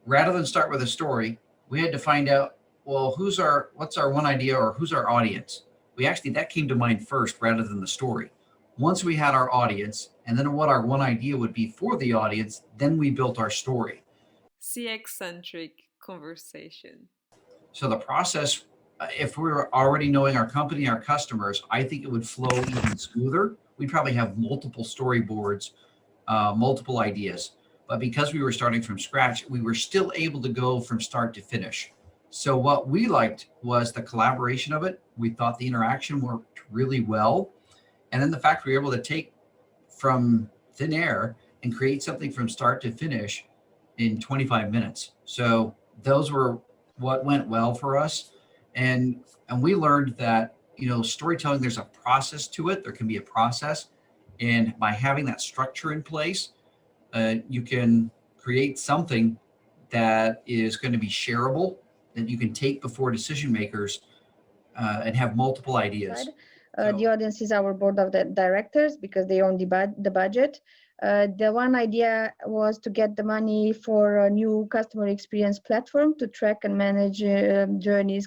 rather than start with a story, we had to find out, well, what's our one idea or who's our audience? We actually, that came to mind first rather than the story. Once we had our audience and then what our one idea would be for the audience, then we built our story. Centric Conversation. So the process, if we were already knowing our company, our customers, I think it would flow even smoother. We'd probably have multiple storyboards, multiple ideas. But because we were starting from scratch, we were still able to go from start to finish. So what we liked was the collaboration of it. We thought the interaction worked really well. And then the fact we were able to take from thin air and create something from start to finish in 25 minutes. So those were what went well for us. And we learned that, storytelling, there's a process to it. There can be a process. And by having that structure in place, you can create something that is going to be shareable, that you can take before decision makers and have multiple ideas. The audience is our board of directors because they own the budget. The one idea was to get the money for a new customer experience platform to track and manage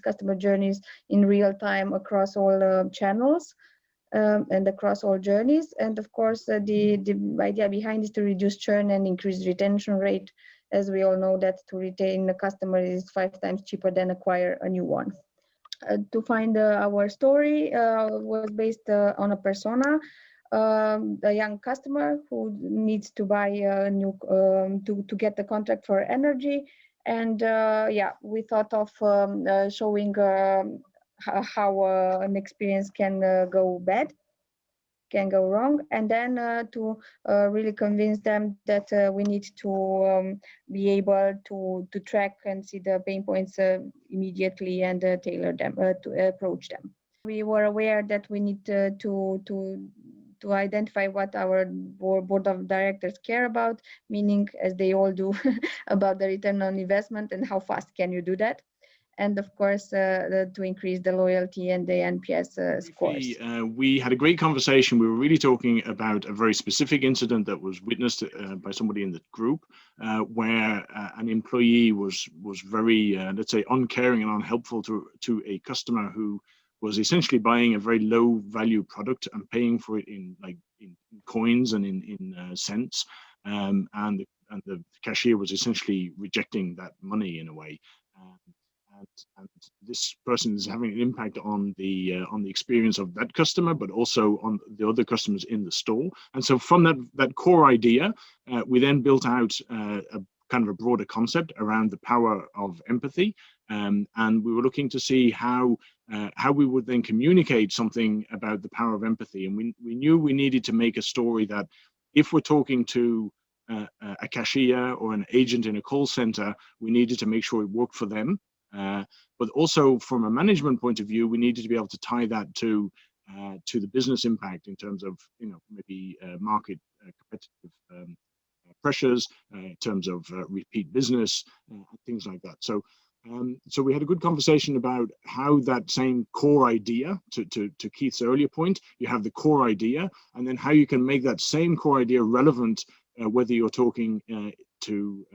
customer journeys in real time across all channels and across all journeys. And of course, the idea behind is to reduce churn and increase retention rate. As we all know that to retain a customer is 5 times cheaper than acquire a new one. To find our story was based on a persona, a young customer who needs to buy a new to get the contract for energy, and we thought of showing how an experience can go wrong, and then to really convince them that we need to be able to track and see the pain points immediately and tailor them to approach them. We were aware that we need to identify what our board of directors care about, meaning, as they all do, about the return on investment and how fast can you do that. And of course, to increase the loyalty and the NPS scores. We had a great conversation. We were really talking about a very specific incident that was witnessed by somebody in the group, where an employee was very, let's say, uncaring and unhelpful to a customer who was essentially buying a very low value product and paying for it in coins and in cents, and the cashier was essentially rejecting that money in a way. And this person is having an impact on the experience of that customer, but also on the other customers in the store. And so from that core idea, we then built out a kind of a broader concept around the power of empathy, and we were looking to see how we would then communicate something about the power of empathy. And we knew we needed to make a story that, if we're talking to a cashier or an agent in a call center, we needed to make sure it worked for them. But also from a management point of view, we needed to be able to tie that to the business impact in terms of maybe market competitive pressures, in terms of repeat business, things like that. So we had a good conversation about how that same core idea, to Keith's earlier point, you have the core idea, and then how you can make that same core idea relevant, whether you're talking to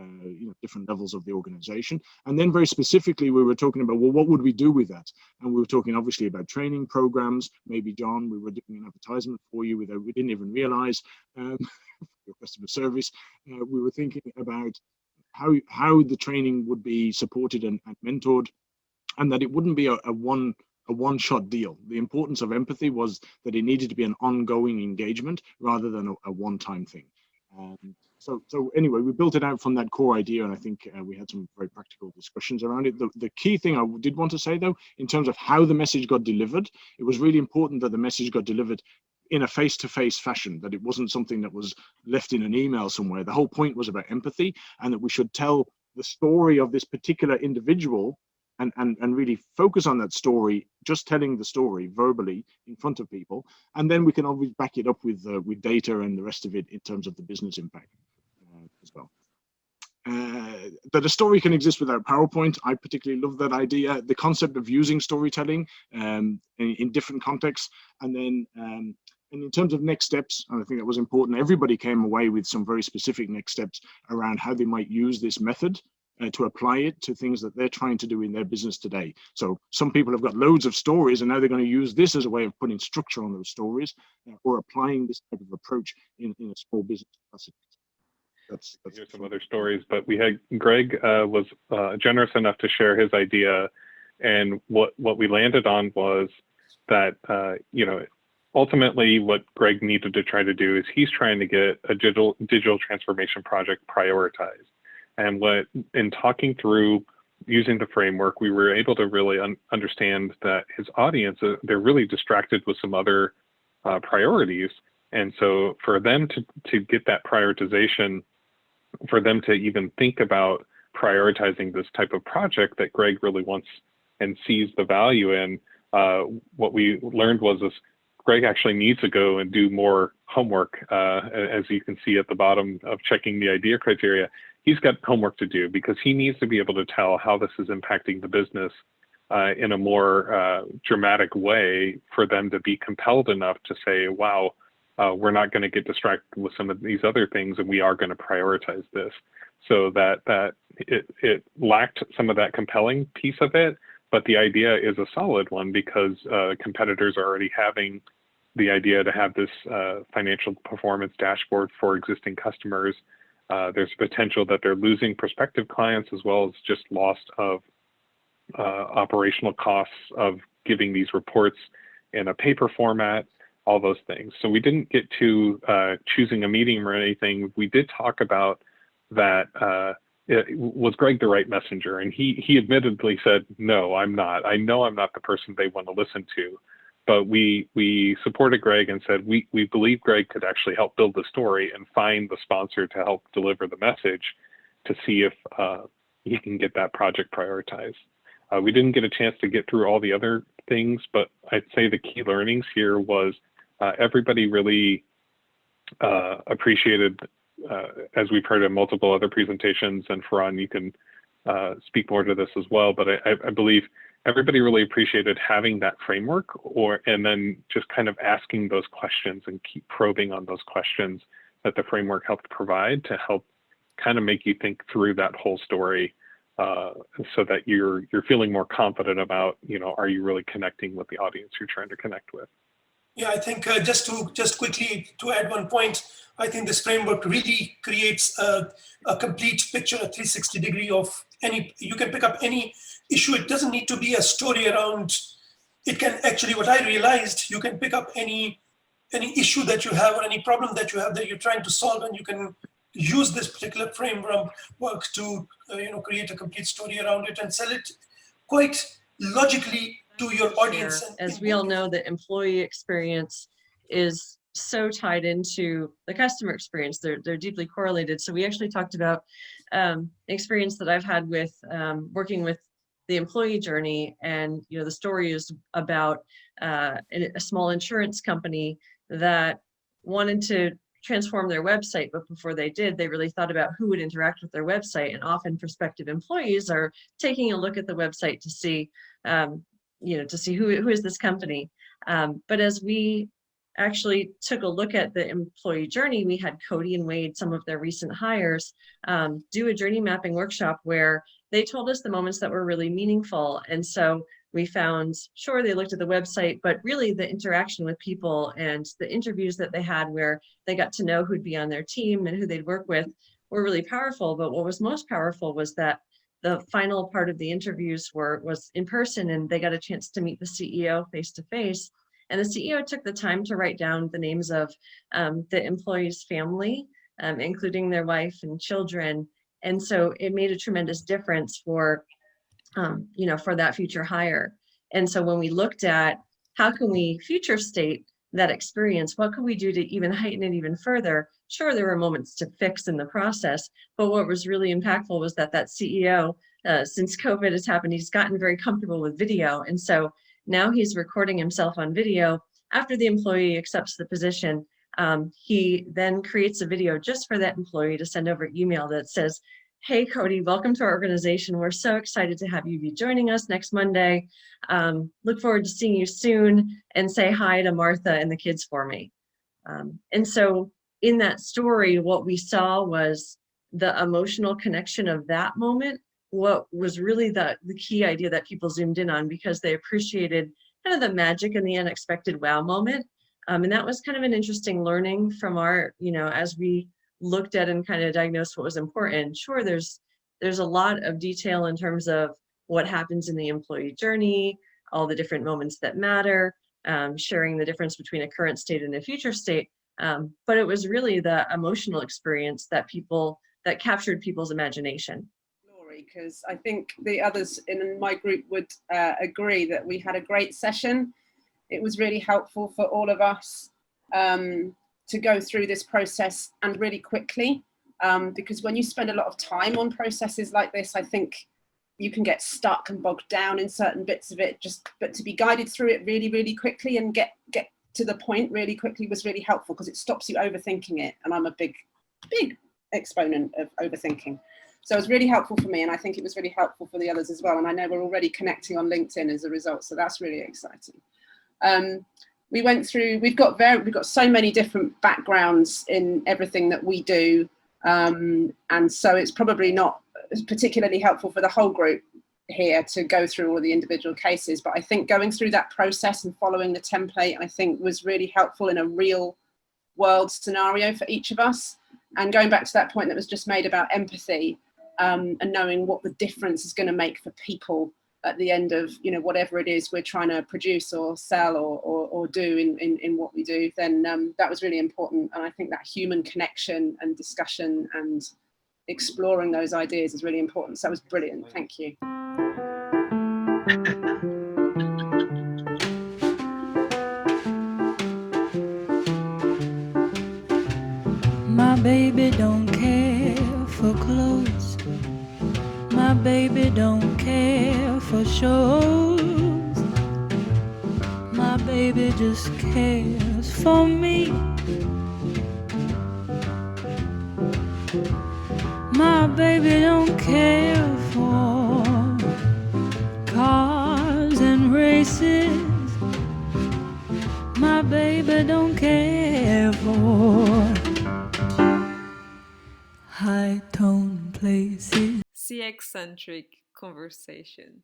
different levels of the organization. And then very specifically, we were talking about, well, what would we do with that? And we were talking obviously about training programs. Maybe, John, we were doing an advertisement for you that we didn't even realize, your customer service. We were thinking about how the training would be supported and mentored, and that it wouldn't be a one-shot deal. The importance of empathy was that it needed to be an ongoing engagement rather than a one-time thing. So anyway, we built it out from that core idea, and I think we had some very practical discussions around it. The key thing I did want to say, though, in terms of how the message got delivered, it was really important that the message got delivered in a face-to-face fashion, that it wasn't something that was left in an email somewhere. The whole point was about empathy, and that we should tell the story of this particular individual and really focus on that story, just telling the story verbally in front of people. And then we can always back it up with data and the rest of it in terms of the business impact as well. That a story can exist without PowerPoint, I particularly love that idea. The concept of using storytelling in different contexts. And then and in terms of next steps, and I think that was important, everybody came away with some very specific next steps around how they might use this method to apply it to things that they're trying to do in their business today. So some people have got loads of stories, and now they're going to use this as a way of putting structure on those stories, or applying this type of approach in a small business capacity. That's Here's some other stories, but we had Greg was generous enough to share his idea, and what we landed on was that ultimately what Greg needed to try to do is he's trying to get a digital transformation project prioritized. And what in talking through using the framework, we were able to really understand that his audience, they're really distracted with some other priorities. And so for them to get that prioritization, for them to even think about prioritizing this type of project that Greg really wants and sees the value in, what we learned was this: Greg actually needs to go and do more homework. As you can see at the bottom of checking the idea criteria, he's got homework to do because he needs to be able to tell how this is impacting the business in a more dramatic way for them to be compelled enough to say, wow, we're not going to get distracted with some of these other things, and we are going to prioritize this. So that it lacked some of that compelling piece of it, but the idea is a solid one because competitors are already having the idea to have this financial performance dashboard for existing customers. There's potential that they're losing prospective clients, as well as just loss of operational costs of giving these reports in a paper format, all those things. So we didn't get to choosing a meeting or anything. We did talk about that. Was Greg the right messenger? And he admittedly said, no, I'm not. I know I'm not the person they want to listen to. But we supported Greg and said, we believe Greg could actually help build the story and find the sponsor to help deliver the message to see if he can get that project prioritized. We didn't get a chance to get through all the other things, but I'd say the key learnings here was everybody really appreciated, as we've heard in multiple other presentations, and Farhan, you can speak more to this as well, but I believe everybody really appreciated having that framework, and then just kind of asking those questions and keep probing on those questions that the framework helped provide to help kind of make you think through that whole story, so that you're feeling more confident about, are you really connecting with the audience you're trying to connect with? Yeah, I think just quickly to add one point, I think this framework really creates a complete picture, a 360 degree of you can pick up any issue. It doesn't need to be a story around, it can actually, what I realized, you can pick up any issue that you have or any problem that you have that you're trying to solve, and you can use this particular framework to create a complete story around it and sell it quite logically to your audience. As we all know, the employee experience is so tied into the customer experience. They're deeply correlated. So we actually talked about experience that I've had with working with the employee journey, and the story is about a small insurance company that wanted to transform their website, but before they did, they really thought about who would interact with their website, and often prospective employees are taking a look at the website to see who is this company. But as we actually took a look at the employee journey, we had Cody and Wade, some of their recent hires, do a journey mapping workshop where they told us the moments that were really meaningful. And so we found, sure, they looked at the website, but really the interaction with people and the interviews that they had where they got to know who'd be on their team and who they'd work with were really powerful. But what was most powerful was that the final part of the interviews was in person, and they got a chance to meet the CEO face to face. And the CEO took the time to write down the names of the employee's family, including their wife and children. And so it made a tremendous difference for that future hire. And so when we looked at how can we future state that experience, what could we do to even heighten it even further? Sure, there were moments to fix in the process, but what was really impactful was that CEO, since COVID has happened, he's gotten very comfortable with video. And so now he's recording himself on video. After the employee accepts the position, he then creates a video just for that employee to send over email that says, "Hey, Cody, welcome to our organization. We're so excited to have you be joining us next Monday. Look forward to seeing you soon, and say hi to Martha and the kids for me." And so in that story, what we saw was the emotional connection of that moment what was really the key idea that people zoomed in on, because they appreciated kind of the magic and the unexpected wow moment. And that was kind of an interesting learning from our, as we looked at and kind of diagnosed what was important. Sure, there's a lot of detail in terms of what happens in the employee journey, all the different moments that matter, sharing the difference between a current state and a future state. But it was really the emotional experience that captured people's imagination. Because I think the others in my group would agree that we had a great session. It was really helpful for all of us to go through this process and really quickly, because when you spend a lot of time on processes like this, I think you can get stuck and bogged down in certain bits of it. But to be guided through it really, really quickly and get to the point really quickly was really helpful, because it stops you overthinking it. And I'm a big exponent of overthinking. So it was really helpful for me, and I think it was really helpful for the others as well. And I know we're already connecting on LinkedIn as a result, so that's really exciting. We've got so many different backgrounds in everything that we do, and so it's probably not particularly helpful for the whole group here to go through all the individual cases. But I think going through that process and following the template, I think was really helpful in a real world scenario for each of us. And going back to that point that was just made about empathy, and knowing what the difference is going to make for people at the end of whatever it is we're trying to produce or sell or do in what we do, then that was really important. And I think that human connection and discussion and exploring those ideas is really important. So that was brilliant. Thank you. My baby don't care for clothes. My baby don't care for shows. My baby just cares for me. My baby don't care for cars and races. My baby don't care for high tone places. CX-centric conversation.